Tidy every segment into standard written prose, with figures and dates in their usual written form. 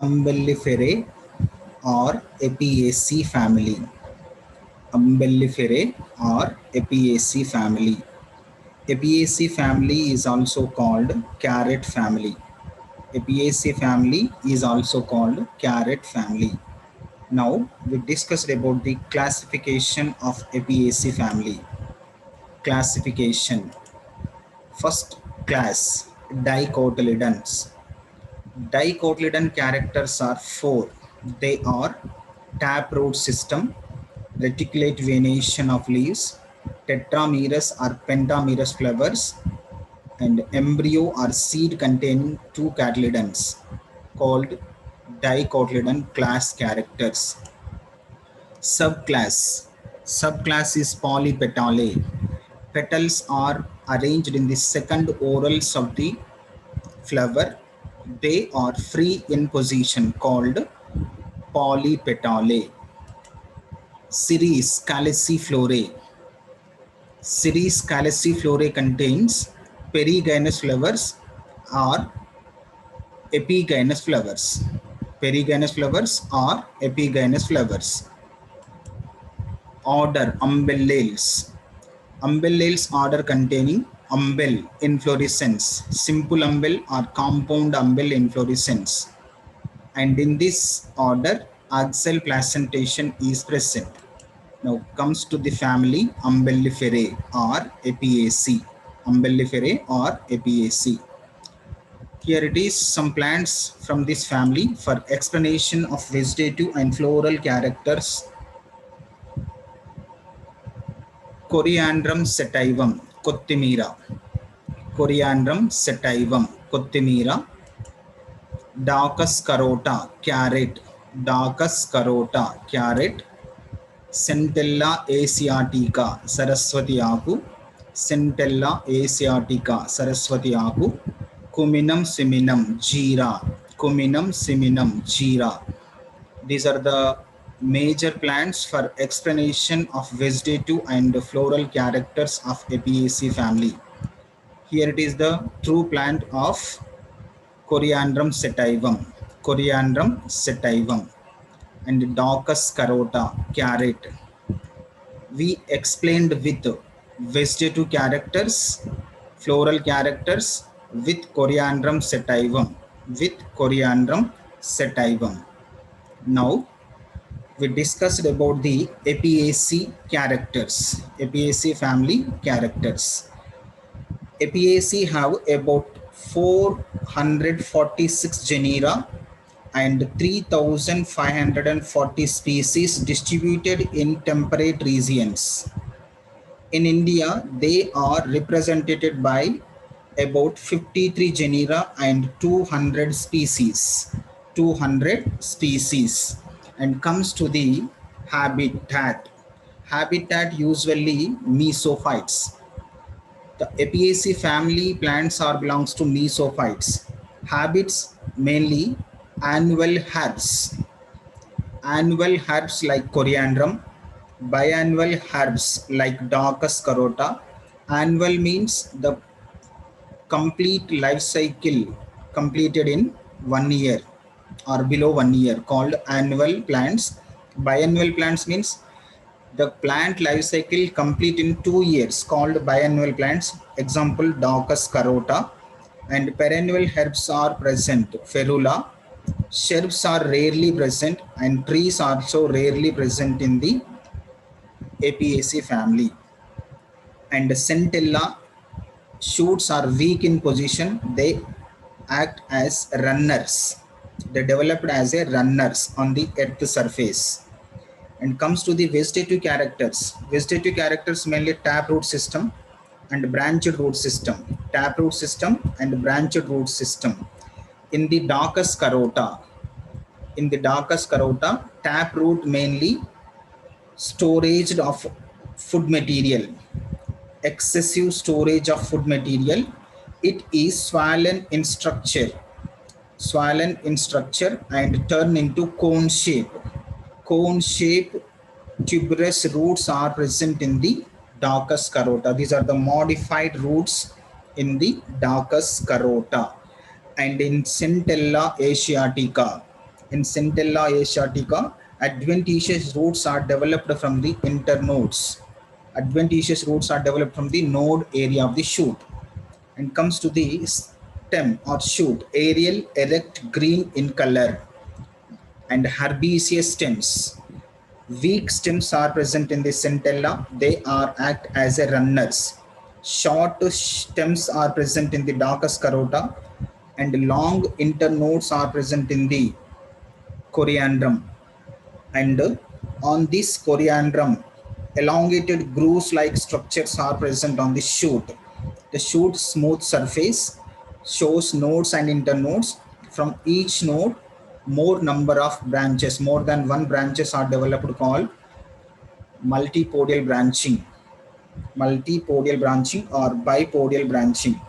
Umbelliferae or Apiaceae family. Umbelliferae or Apiaceae family. Apiaceae family is also called carrot family. Apiaceae family is also called carrot family. Now we discussed about the classification of Apiaceae family. Classification. First class, dicotyledons. Dicotyledon characters are four. They are taproot system, reticulate venation of leaves, tetramerous or pentamerous flowers, and embryo or seed containing two cotyledons called dicotyledon class characters. Subclass. Subclass is polypetalae. Petals are arranged in the second orals of the flower. They are free in position called polypetalae. Series calyciflorae. Series calyciflorae contains perigynous flowers or epigynous flowers. Perigynous flowers or epigynous flowers. Order umbellales. Umbellales order containing umbel inflorescence, simple umbel or compound umbel inflorescence. And in this order, axil placentation is present. Now comes to the family Umbelliferae or Apiaceae. Umbelliferae or Apiaceae. Here it is some plants from this family for explanation of vegetative and floral characters. Coriandrum sativum, Kottimira. Coriandrum sativum, Kottimira. Daucus carota, carrot. Daucus carota, carrot. Centella asiatica, Saraswati Aku. Centella asiatica, Saraswati Aku. Cuminum seminum, Jeera. Cuminum seminum, Jeera. These are the major plants for explanation of vegetative and floral characters of Apiaceae family. Here it is the true plant of Coriandrum sativum. Coriandrum sativum. And Daucus carota, carrot. We explained with vegetative characters, floral characters with Coriandrum sativum. With Coriandrum sativum. Now we discussed about the Apiaceae characters, Apiaceae family characters. Apiaceae have about 446 genera and 3,540 species distributed in temperate regions. In India, they are represented by about 53 genera and 200 species. 200 species. And comes to the habitat. Habitat usually mesophytes. The Apiaceae family plants are belongs to mesophytes. Habits mainly annual herbs. Annual herbs like coriandrum, biannual herbs like Daucus carota. Annual means the complete life cycle completed in 1 year or below 1 year called annual plants. Biannual plants means the plant life cycle complete in 2 years called biannual plants. Example Daucus carota. And perennial herbs are present. Ferula. Shrubs are rarely present and trees are also rarely present in the Apiaceae family. And centella shoots are weak in position. They act as runners. They developed as a runners on the earth surface. And comes to the vegetative characters. Vegetative characters mainly taproot system and branched root system. Taproot system and branched root system. In the Daucus carota, taproot mainly storage of food material. Excessive storage of food material. It is swollen in structure and turn into cone shape. Cone shape tuberous roots are present in the Daucus carota. These are the modified roots in the Daucus carota. And in Centella asiatica, In Centella asiatica, adventitious roots are developed from the internodes. Adventitious roots are developed from the node area of the shoot. And comes to the stem or shoot, aerial, erect, green in color, and herbaceous stems. Weak stems are present in the centella. They are act as a runners. Short stems are present in the Daucus carota, and long internodes are present in the coriandrum. And on this coriandrum, elongated grooves like structures are present on the shoot. The shoot smooth surface shows nodes and internodes. From each node, more number of branches, more than one branches are developed, called multipodial branching. Multipodial branching or bipodial branching.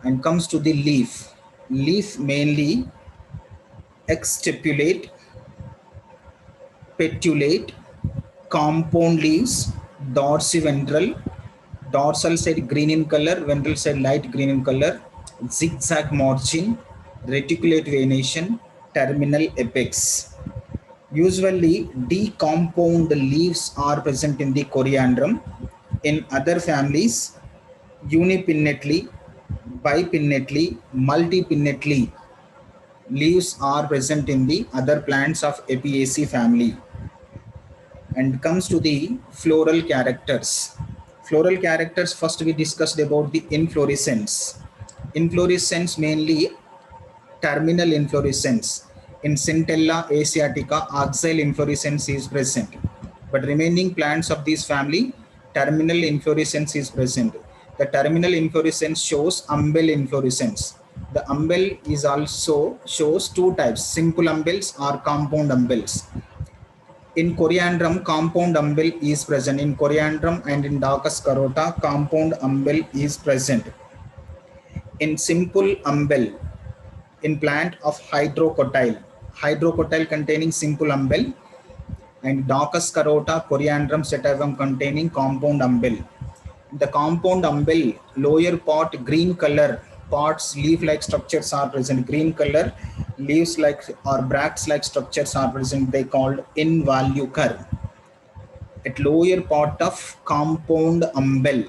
And comes to the leaf. Leaf mainly exstipulate, petulate, compound leaves, dorsiventral, dorsal side green in color, ventral side light green in color, zigzag margin, reticulate venation, terminal apex. Usually decompound leaves are present in the coriandrum. In other families, unipinnately, bipinnately, multipinnately leaves are present in the other plants of Apiaceae family. And comes to the floral characters. Floral characters, first we discussed about the inflorescence. Inflorescence mainly terminal inflorescence. In Centella asiatica, axile inflorescence is present, but remaining plants of this family, terminal inflorescence is present. The terminal inflorescence shows umbel inflorescence. The umbel is also shows two types, simple umbels or compound umbels. In coriandrum, compound umbel is present. In coriandrum and in Daucus carota, compound umbel is present. In simple umbel, in plant of hydrocotyle, hydrocotyle containing simple umbel, and Daucus carota, coriandrum sativum containing compound umbel. The compound umbel, lower part green color parts, leaf-like structures are present. Green color leaves like or bracts-like structures are present. They called involucre. At lower part of compound umbel,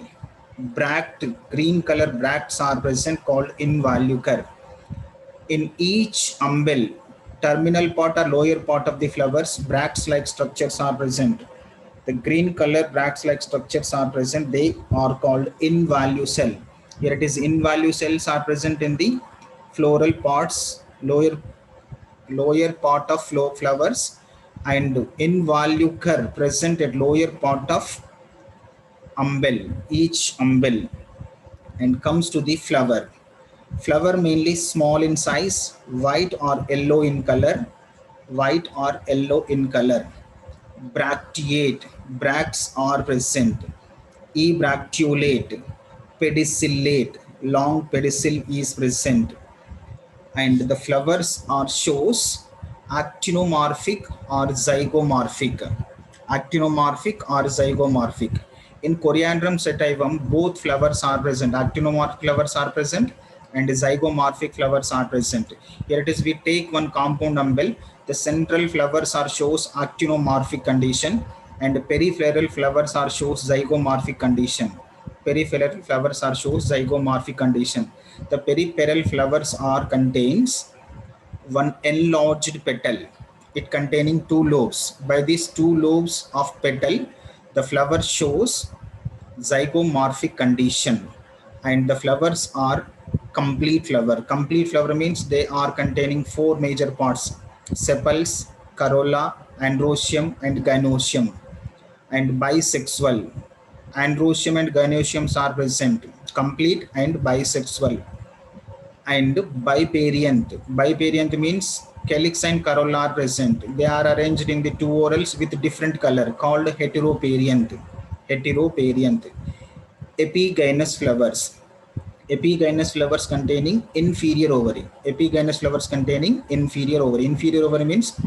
bract, green color bracts are present, called involucre. In each umbel, terminal part or lower part of the flowers, bracts-like structures are present. The green color bracts-like structures are present. They are called involucell. Here it is, involucells are present in the floral parts, lower part of flowers, and involucre present at lower part of umbel, each umbel. And comes to the flower. Flower mainly small in size, white or yellow in color, white or yellow in color. Bracteate, bracts are present. Ebracteolate, pedicellate, long pedicel is present. And the flowers are shows actinomorphic or zygomorphic. Actinomorphic or zygomorphic. In Coriandrum sativum, both flowers are present. Actinomorphic flowers are present and zygomorphic flowers are present. Here it is, we take one compound umbel. The central flowers are shows actinomorphic condition, and peripheral flowers are shows zygomorphic condition. Peripheral flowers are shows zygomorphic condition. The peripheral flowers are contains one enlarged petal, it containing two lobes. By these two lobes of petal, the flower shows zygomorphic condition, and the flowers are complete flower. Complete flower means they are containing four major parts: sepals, corolla, androecium, and gynoecium. And bisexual, androecium and gynoeciums are present, complete and bisexual. And biparient, biparient means calyx and corolla are present. They are arranged in the two whorls with different color, called heteroparient. Heteroparient. Epigynous flowers, epigynous flowers containing inferior ovary. Epigynous flowers containing inferior ovary. Inferior ovary means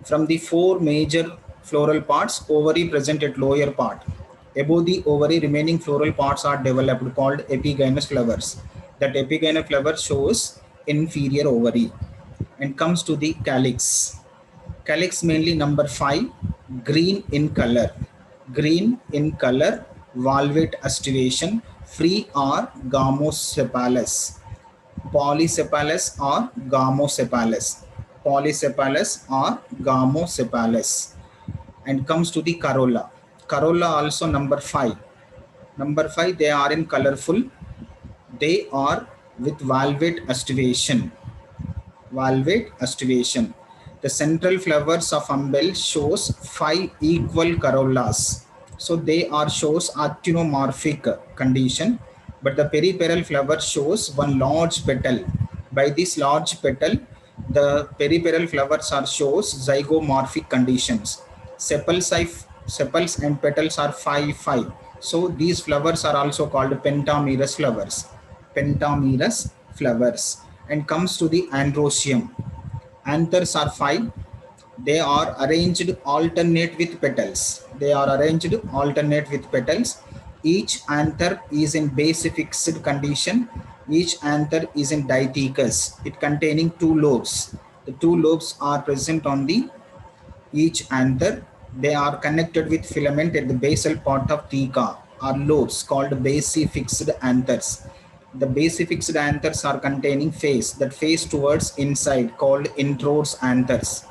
from the four major floral parts, ovary present at lower part. Above the ovary, remaining floral parts are developed, called epigynous flowers. That epigynous flower shows inferior ovary. And comes to the calyx. Calyx mainly number 5, green in color. Green in color, valvate aestivation, free or gamocephalous. Polycephalous or gamocephalous. Polycephalous or gamocephalous. And comes to the corolla. Corolla also number 5. Number 5, they are in colorful. They are with valvate aestivation. Valvate aestivation. The central flowers of umbel shows 5 equal corollas. So they are shows actinomorphic condition, but the peripheral flower shows one large petal. By this large petal, the peripheral flowers are shows zygomorphic conditions. Sepals and petals are 5. So these flowers are also called pentamerous flowers. Pentamerous flowers. And comes to the androecium. Anthers are 5. They are arranged alternate with petals. They are arranged alternate with petals. Each anther is in base fixed condition. Each anther is in dithecous. It containing 2 lobes. The 2 lobes are present on the each anther. They are connected with filament at the basal part of theca or lobes called basifixed anthers. The basifixed anthers are containing face that face towards inside called introdes anthers.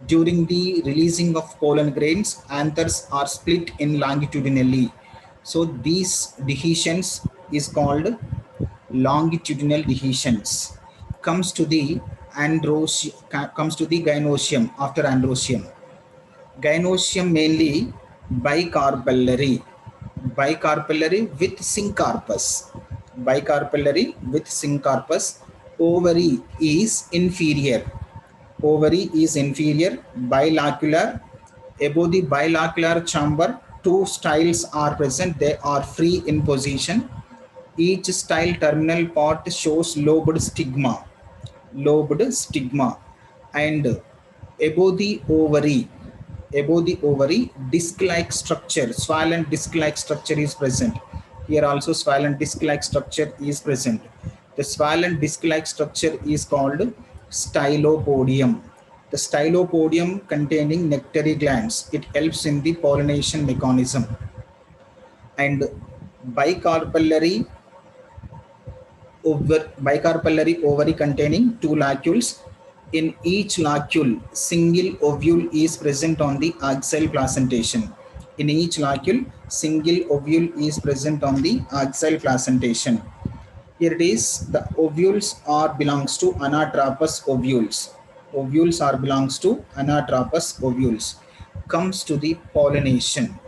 During the releasing of pollen grains, anthers are split in longitudinally. So these dehiscence is called longitudinal dehiscence. Comes to the gynoecium after androecium. Gynoecium mainly bicarpellary. Bicarpellary with syncarpus. Bicarpellary with syncarpus. Ovary is inferior. Ovary is inferior. Bilacular. Above the bilacular chamber, 2 styles are present. They are free in position. Each style terminal part shows lobed stigma. Lobed stigma. And above the ovary, disc-like structure, swollen disc-like structure is present. Here also swollen disc-like structure is present. The swollen disc-like structure is called stylopodium. The stylopodium containing nectary glands. It helps in the pollination mechanism. And bicarpellary ovary containing 2 lacules. In each lacule, single ovule is present on the axil placentation. In each lacule, single ovule is present on the axil placentation. Here it is, the ovules are belongs to anatropous ovules. Ovules are belongs to anatropous ovules. Comes to the pollination.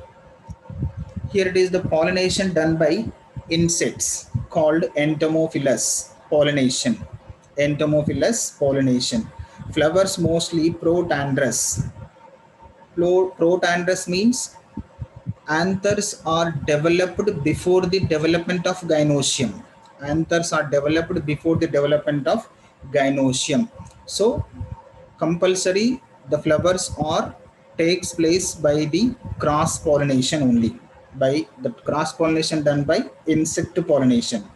Here it is the pollination done by insects called entomophilous pollination. Entomophilous pollination. Flowers mostly protandrous. Protandrous means anthers are developed before the development of gynoecium. Anthers are developed before the development of gynoecium. So compulsory the flowers are takes place by the cross pollination only. By the cross pollination done by insect pollination.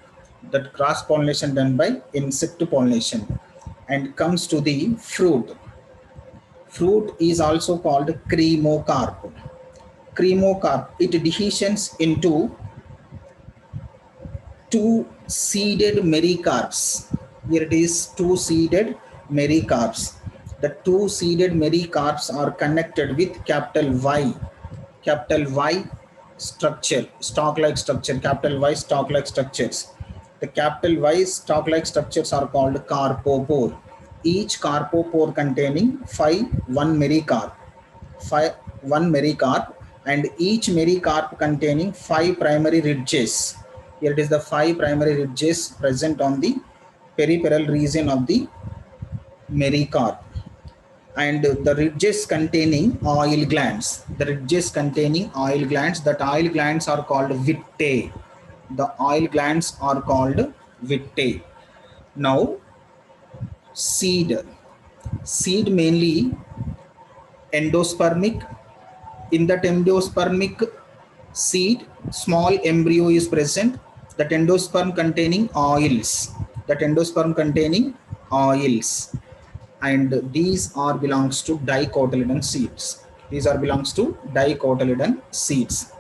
That cross pollination done by insect pollination. And comes to the fruit. Fruit is also called cremocarp. Cremocarp, it dehiscence into 2 seeded mericarps. Here it is 2 seeded mericarps. The 2 seeded mericarps are connected with capital Y structure, stalk-like structure, capital Y stalk-like structures. The capital Y stalk-like structures are called carpopore. Each carpopore containing 1 mericarp. 1 mericarp, and each mericarp containing 5 primary ridges. Here it is the 5 primary ridges present on the peripheral region of the mericarp. And the ridges containing oil glands. The ridges containing oil glands, that oil glands are called vittae. The oil glands are called vittae. Now, seed. Seed mainly endospermic. In that endospermic seed, small embryo is present. That endosperm containing oils. That endosperm containing oils. and these are belongs to dicotyledon seeds. These are belongs to dicotyledon seeds.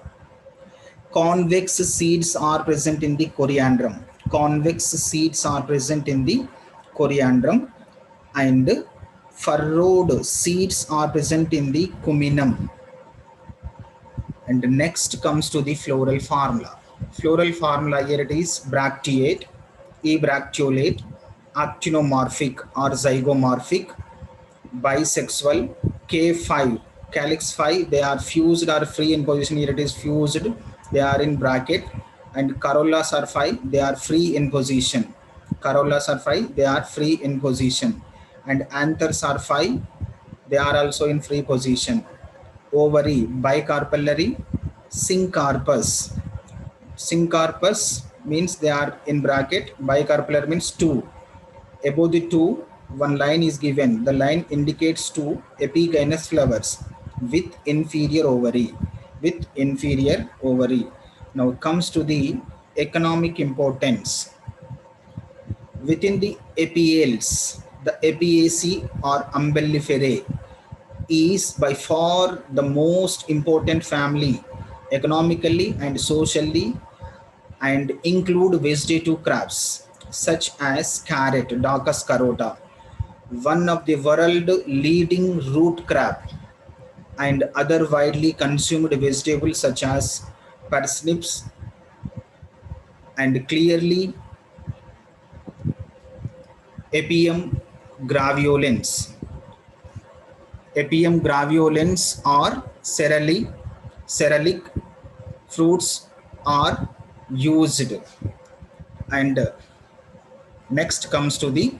Convex seeds are present in the coriandrum. Convex seeds are present in the coriandrum, and furrowed seeds are present in the cuminum. And next comes to the floral formula. Floral formula, here it is: bracteate, ebracteolate, actinomorphic or zygomorphic, bisexual, K5, calyx 5, they are fused or free in position, here it is fused, they are in bracket, and corollas are 5, they are free in position. Corollas are 5, they are free in position. And anthers are 5, they are also in free position. Ovary, bicarpellary, syncarpus. Syncarpus means they are in bracket, bicarpellar means 2. Above the 2, one line is given. The line indicates 2 epigynous flowers with inferior ovary. With inferior ovary. Now comes to the economic importance. Within the apiales, the Apiaceae or Umbelliferae is by far the most important family economically and socially, and include vegetative crops such as carrot, Daucus carota, one of the world leading root crop, and other widely consumed vegetables such as parsnips, and clearly Apium graveolens. Apium graveolens or cerealic fruits are used. And next comes to the